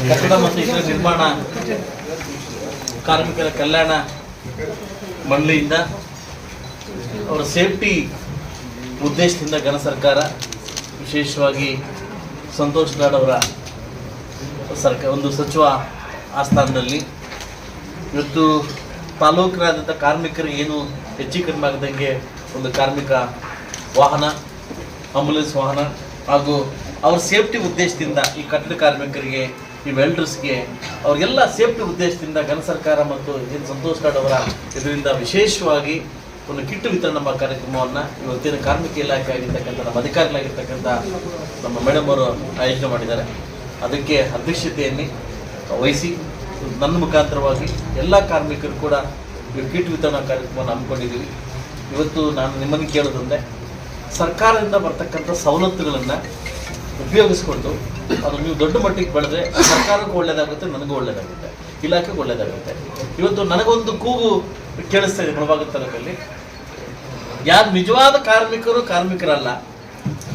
ಕಟ್ಟಡ ಮತ್ತು ಇತರ ನಿರ್ಮಾಣ ಕಾರ್ಮಿಕರ ಕಲ್ಯಾಣ ಮಂಡಳಿಯಿಂದ ಅವರ ಸೇಫ್ಟಿ ಉದ್ದೇಶದಿಂದ ಘನ ಸರ್ಕಾರ ವಿಶೇಷವಾಗಿ ಸಂತೋಷ್ ಲಾಡ್ ಅವರ ಒಂದು ಸಚಿವ ಆಸ್ಥಾನದಲ್ಲಿ ಇವತ್ತು ತಾಲೂಕಿನಾದ್ಯಂತ ಕಾರ್ಮಿಕರಿಗೆ ಏನು ಹೆಚ್ಚು ಕಡಿಮೆ ಆಗದಂಗೆ ಒಂದು ಕಾರ್ಮಿಕ ವಾಹನ, ಆಂಬುಲೆನ್ಸ್ ವಾಹನ ಹಾಗೂ ಅವ್ರ ಸೇಫ್ಟಿ ಉದ್ದೇಶದಿಂದ ಈ ಕಟ್ಟಡ ಕಾರ್ಮಿಕರಿಗೆ, ಈ ವೆಲ್ಡರ್ಸ್ಗೆ ಅವ್ರಿಗೆಲ್ಲ ಸೇಫ್ಟಿ ಉದ್ದೇಶದಿಂದ ಘನ ಸರ್ಕಾರ ಮತ್ತು ಏನು ಸಂತೋಷ್ ಲಾಡ್ ಅವರ ಇದರಿಂದ ವಿಶೇಷವಾಗಿ ಒಂದು ಕಿಟ್ ವಿತರಣಾ ಕಾರ್ಯಕ್ರಮವನ್ನು ಇವತ್ತಿನ ಕಾರ್ಮಿಕ ಇಲಾಖೆ ಆಗಿರ್ತಕ್ಕಂಥ ನಮ್ಮ ಅಧಿಕಾರಿಗಳಾಗಿರ್ತಕ್ಕಂಥ ನಮ್ಮ ಮೇಡಮ್ ಅವರು ಆಯೋಜನೆ ಮಾಡಿದ್ದಾರೆ. ಅದಕ್ಕೆ ಅಧ್ಯಕ್ಷತೆಯನ್ನು ವಹಿಸಿ ನನ್ನ ಮುಖಾಂತರವಾಗಿ ಎಲ್ಲ ಕಾರ್ಮಿಕರು ಕೂಡ ಕಿಟ್ ವಿತರಣಾ ಕಾರ್ಯಕ್ರಮವನ್ನು ಹಮ್ಮಿಕೊಂಡಿದ್ದೀವಿ. ಇವತ್ತು ನಾನು ನಿಮ್ಮನ್ನು ಕೇಳೋದಂದರೆ ಸರ್ಕಾರದಿಂದ ಬರ್ತಕ್ಕಂಥ ಸವಲತ್ತುಗಳನ್ನು ಉಪಯೋಗಿಸ್ಕೊಂಡು ಅದು ನೀವು ದೊಡ್ಡ ಮಟ್ಟಿಗೆ ಬೆಳೆದ್ರೆ ಸರ್ಕಾರಕ್ಕೂ ಒಳ್ಳೆಯದಾಗುತ್ತೆ, ನನಗೂ ಒಳ್ಳೆಯದಾಗುತ್ತೆ, ಇಲಾಖೆಗೆ ಒಳ್ಳೆಯದಾಗುತ್ತೆ. ಇವತ್ತು ನನಗೊಂದು ಕೂಗು ಕೇಳಿಸ್ತಾ ಇದೆ ಮುಳಬಾಗಿಲು ತಾಲೂಕಲ್ಲಿ, ಯಾರು ನಿಜವಾದ ಕಾರ್ಮಿಕರಲ್ಲ.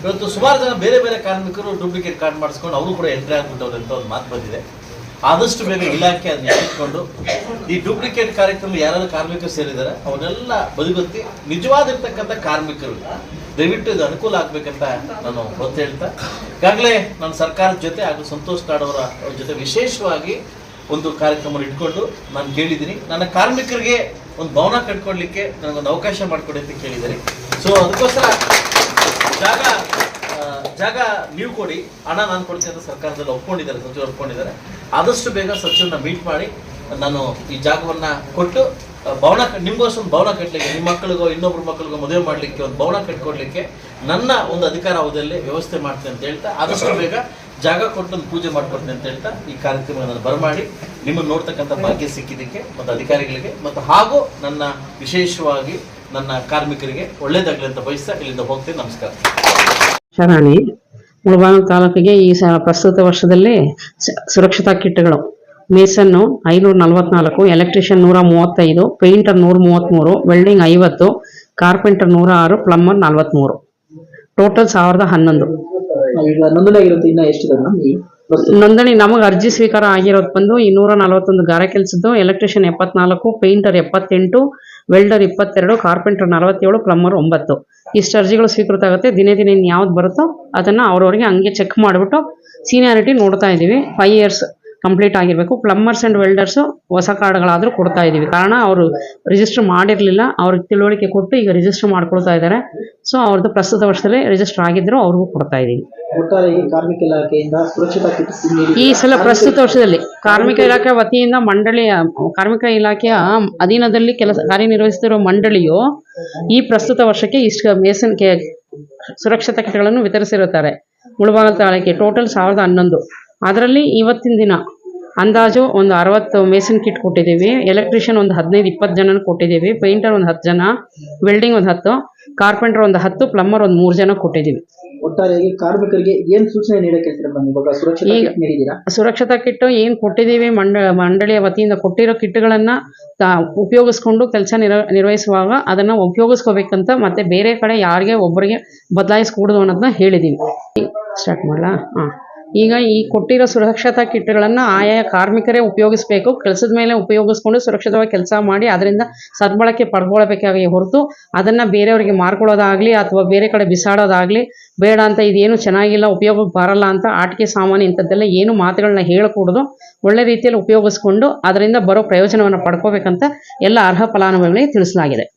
ಇವತ್ತು ಸುಮಾರು ಜನ ಬೇರೆ ಬೇರೆ ಕಾರ್ಮಿಕರು ಡೂಪ್ಲಿಕೇಟ್ ಕಾರ್ಡ್ ಮಾಡಿಸ್ಕೊಂಡು ಅವರು ಕೂಡ ಎಂಟ್ರಿ ಆಗ್ಬಿಟ್ಟವ್ರು ಅಂತ ಒಂದು ಮಾತು ಬಂದಿದೆ. ಆದಷ್ಟು ಬೇಗ ಇಲಾಖೆ ಅದನ್ನ ಎತ್ತಿಕೊಂಡು ಈ ಡೂಪ್ಲಿಕೇಟ್ ಕಾರ್ಯಕ್ರಮ ಯಾರಾದ್ರೂ ಕಾರ್ಮಿಕರು ಸೇರಿದ್ದಾರೆ ಅವನ್ನೆಲ್ಲ ಬದಿಗೊತ್ತಿ ನಿಜವಾಗಿರ್ತಕ್ಕಂಥ ಕಾರ್ಮಿಕರು ದಯವಿಟ್ಟು ಇದು ಅನುಕೂಲ ಆಗಬೇಕಂತ ನಾನು ಒತ್ತು ಹೇಳ್ತಾ, ಈಗಾಗಲೇ ನಾನು ಸರ್ಕಾರದ ಜೊತೆ ಹಾಗೂ ಸಂತೋಷ್ ಲಾಡ್ ಅವರ ಜೊತೆ ವಿಶೇಷವಾಗಿ ಒಂದು ಕಾರ್ಯಕ್ರಮ ಇಟ್ಕೊಂಡು ನಾನು ಕೇಳಿದ್ದೀನಿ. ನನ್ನ ಕಾರ್ಮಿಕರಿಗೆ ಒಂದು ಭವನ ಕಟ್ಕೊಡ್ಲಿಕ್ಕೆ ನನಗೊಂದು ಅವಕಾಶ ಮಾಡಿಕೊಡಿ ಅಂತ ಕೇಳಿದ್ದೀನಿ. ಸೊ ಅದಕ್ಕೋಸ್ಕರ ಜಾಗ ನೀವು ಕೊಡಿ, ಹಣ ನಾನು ಕೊಡ್ತೀನಿ ಅಂತ ಸರ್ಕಾರದಲ್ಲಿ ಒಪ್ಕೊಂಡಿದ್ದಾರೆ, ಸಚಿವರು ಒಪ್ಕೊಂಡಿದ್ದಾರೆ. ಆದಷ್ಟು ಬೇಗ ಸಚಿವರನ್ನ ಮೀಟ್ ಮಾಡಿ ನಾನು ಈ ಜಾಗವನ್ನು ಕೊಟ್ಟು ಭವನ ನಿಮಗೋಸ್ಕರ ಒಂದು ಭವನ ಕಟ್ಟಲಿಕ್ಕೆ, ನಿಮ್ಮ ಮಕ್ಕಳಿಗೋ ಇನ್ನೊಬ್ಬರ ಮಕ್ಕಳಿಗೋ ಮದುವೆ ಮಾಡಲಿಕ್ಕೆ ಒಂದು ಭವನ ಕಟ್ಕೊಡ್ಲಿಕ್ಕೆ ನನ್ನ ಒಂದು ಅಧಿಕಾರ ಅವಧಿಯಲ್ಲಿ ವ್ಯವಸ್ಥೆ ಮಾಡ್ತೀನಿ ಅಂತ ಹೇಳ್ತಾ, ಆದಷ್ಟು ಬೇಗ ಜಾಗ ಕೊಟ್ಟು ಒಂದು ಪೂಜೆ ಮಾಡ್ಕೊಡ್ತೀನಿ ಅಂತ ಹೇಳ್ತಾ ಈ ಕಾರ್ಯಕ್ರಮವನ್ನು ಬರಮಾಡಿ ನಿಮ್ಮನ್ನು ನೋಡ್ತಕ್ಕಂಥ ಭಾಗ್ಯ ಸಿಕ್ಕಿದ್ದಕ್ಕೆ ಮತ್ತು ಅಧಿಕಾರಿಗಳಿಗೆ ಮತ್ತು ಹಾಗೂ ನನ್ನ ವಿಶೇಷವಾಗಿ ನನ್ನ ಕಾರ್ಮಿಕರಿಗೆ ಒಳ್ಳೇದಾಗಲಿ ಅಂತ ಬಯಸ್ತಾ ಇಲ್ಲಿಂದ ಹೋಗ್ತೀನಿ. ನಮಸ್ಕಾರ. ಶರಣಿ, ಮುಳಬಾಗಿಲು ತಾಲೂಕಿಗೆ ಈ ಪ್ರಸ್ತುತ ವರ್ಷದಲ್ಲಿ ಸುರಕ್ಷತಾ ಕಿಟ್ಗಳು ಮೇಸನ್ನು 544, electrician 135, painter 133, welding 50, carpenter 106, plumber 43, total 1011. ಈಗ ನೋಂದಣಿ ಆಗಿರುತ್ತೆ ಇನ್ನ ಎಷ್ಟಿದೆ? ನೋಂದಣಿ ನಮಗೆ ಅರ್ಜಿ ಸ್ವೀಕಾರ ಆಗಿರೋದು ಬಂದು 241 ಗಾರೆ ಕೆಲಸದ್ದು, electrician 74, painter 78, welder 22, carpenter 47, plumber 9. ಇಷ್ಟು ಅರ್ಜಿಗಳು ಸ್ವೀಕೃತ ಆಗುತ್ತೆ. ದಿನೇ ದಿನೇ ಯಾವ್ದು ಬರುತ್ತೋ ಅದನ್ನು ಅವ್ರವ್ರಿಗೆ ಹಂಗೆ ಚೆಕ್ ಮಾಡಿಬಿಟ್ಟು ಸೀನಿಯಾರಿಟಿ ನೋಡ್ತಾ ಇದ್ದೀವಿ. 5 years ಕಂಪ್ಲೀಟ್ ಆಗಿರಬೇಕು. ಪ್ಲಂಬರ್ಸ್ ಆ್ಯಂಡ್ ವೆಲ್ಡರ್ಸು ಹೊಸ ಕಾರ್ಡ್ಗಳಾದರೂ ಕೊಡ್ತಾ ಇದ್ದೀವಿ. ಕಾರಣ ಅವರು ರಿಜಿಸ್ಟರ್ ಮಾಡಿರಲಿಲ್ಲ, ಅವ್ರಿಗೆ ತಿಳುವಳಿಕೆ ಕೊಟ್ಟು ಈಗ ರಿಜಿಸ್ಟರ್ ಮಾಡ್ಕೊಳ್ತಾ ಇದ್ದಾರೆ. ಸೊ ಅವ್ರದ್ದು ಪ್ರಸ್ತುತ ವರ್ಷದಲ್ಲಿ ರಿಜಿಸ್ಟರ್ ಆಗಿದ್ರು ಅವ್ರಿಗೂ ಕೊಡ್ತಾ ಇದ್ದೀವಿ. ಕಾರ್ಮಿಕ ಇಲಾಖೆಯಿಂದ ಸುರಕ್ಷತಾ ಕಿಟ್ ಈ ಸಲ ಪ್ರಸ್ತುತ ವರ್ಷದಲ್ಲಿ ಕಾರ್ಮಿಕ ಇಲಾಖೆ ವತಿಯಿಂದ ಕಾರ್ಮಿಕ ಇಲಾಖೆಯ ಅಧೀನದಲ್ಲಿ ಕಾರ್ಯನಿರ್ವಹಿಸುತ್ತಿರುವ ಮಂಡಳಿಯು ಈ ಪ್ರಸ್ತುತ ವರ್ಷಕ್ಕೆ ಇಷ್ಟು ಮೇಸನ್ ಸುರಕ್ಷತಾ ಕಿಟ್ಗಳನ್ನು ವಿತರಿಸಿರುತ್ತಾರೆ. ಮುಳಬಾಗಿಲು ತಾಲೂಕಿಗೆ ಟೋಟಲ್ 1011. ಅದರಲ್ಲಿ ಇವತ್ತಿನ ದಿನ ಅಂದಾಜು ಒಂದು 60 ಮೇಸನ್ ಕಿಟ್ ಕೊಟ್ಟಿದ್ದೀವಿ. ಎಲೆಕ್ಟ್ರಿಷಿಯನ್ ಒಂದು 15-20 ಜನ ಕೊಟ್ಟಿದ್ದೀವಿ. ಪೇಂಟರ್ ಒಂದು 10 ಜನ, ವೆಲ್ಡಿಂಗ್ ಒಂದು 10, ಕಾರ್ಪೆಂಟರ್ ಒಂದು 10, ಪ್ಲಂಬರ್ ಒಂದು 3 ಜನ ಕೊಟ್ಟಿದ್ದೀವಿ. ಒಟ್ಟಾರೆಯಾಗಿ ಕಾರ್ಮಿಕರಿಗೆ ಏನು ಸೂಚನೆ ನೀಡಕ್ಕೆ ಸುರಕ್ಷತಾ ಕಿಟ್ ಏನು ಕೊಟ್ಟಿದ್ದೀವಿ, ಮಂಡಳಿಯ ವತಿಯಿಂದ ಕೊಟ್ಟಿರೋ ಕಿಟ್ಗಳನ್ನು ಉಪಯೋಗಿಸ್ಕೊಂಡು ಕೆಲಸ ನಿರ್ವಹಿಸುವಾಗ ಅದನ್ನು ಉಪಯೋಗಿಸ್ಕೋಬೇಕಂತ, ಮತ್ತೆ ಬೇರೆ ಕಡೆ ಯಾರಿಗೆ ಒಬ್ಬರಿಗೆ ಬದಲಾಯಿಸ್ಕೂಡದು ಅನ್ನೋದನ್ನ ಹೇಳಿದ್ದೀವಿ. ಸ್ಟಾರ್ಟ್ ಮಾಡಲಾ? ಈಗ ಈ ಕೊಟ್ಟಿರೋ ಸುರಕ್ಷತಾ ಕಿಟ್ಗಳನ್ನು ಆಯಾ ಕಾರ್ಮಿಕರೇ ಉಪಯೋಗಿಸಬೇಕು. ಕೆಲಸದ ಮೇಲೆ ಉಪಯೋಗಿಸ್ಕೊಂಡು ಸುರಕ್ಷಿತವಾಗಿ ಕೆಲಸ ಮಾಡಿ ಅದರಿಂದ ಸದ್ಬಳಕೆ ಪಡ್ಕೊಳ್ಬೇಕಾಗಿ ಹೊರತು ಅದನ್ನು ಬೇರೆಯವರಿಗೆ ಮಾರ್ಕೊಳ್ಳೋದಾಗಲಿ ಅಥವಾ ಬೇರೆ ಕಡೆ ಬಿಸಾಡೋದಾಗಲಿ ಬೇಡ ಅಂತ, ಇದೇನು ಚೆನ್ನಾಗಿಲ್ಲ, ಉಪಯೋಗಕ್ಕೆ ಬರಲ್ಲ ಅಂತ ಆಟಿಕೆ ಸಾಮಾನು ಇಂಥದ್ದೆಲ್ಲ ಏನು ಮಾತುಗಳನ್ನ ಹೇಳಕೂಡದು. ಒಳ್ಳೆ ರೀತಿಯಲ್ಲಿ ಉಪಯೋಗಿಸ್ಕೊಂಡು ಅದರಿಂದ ಬರೋ ಪ್ರಯೋಜನವನ್ನು ಪಡ್ಕೋಬೇಕಂತ ಎಲ್ಲ ಅರ್ಹ ಫಲಾನುಭವಿಗಳಿಗೆ ತಿಳಿಸಲಾಗಿದೆ.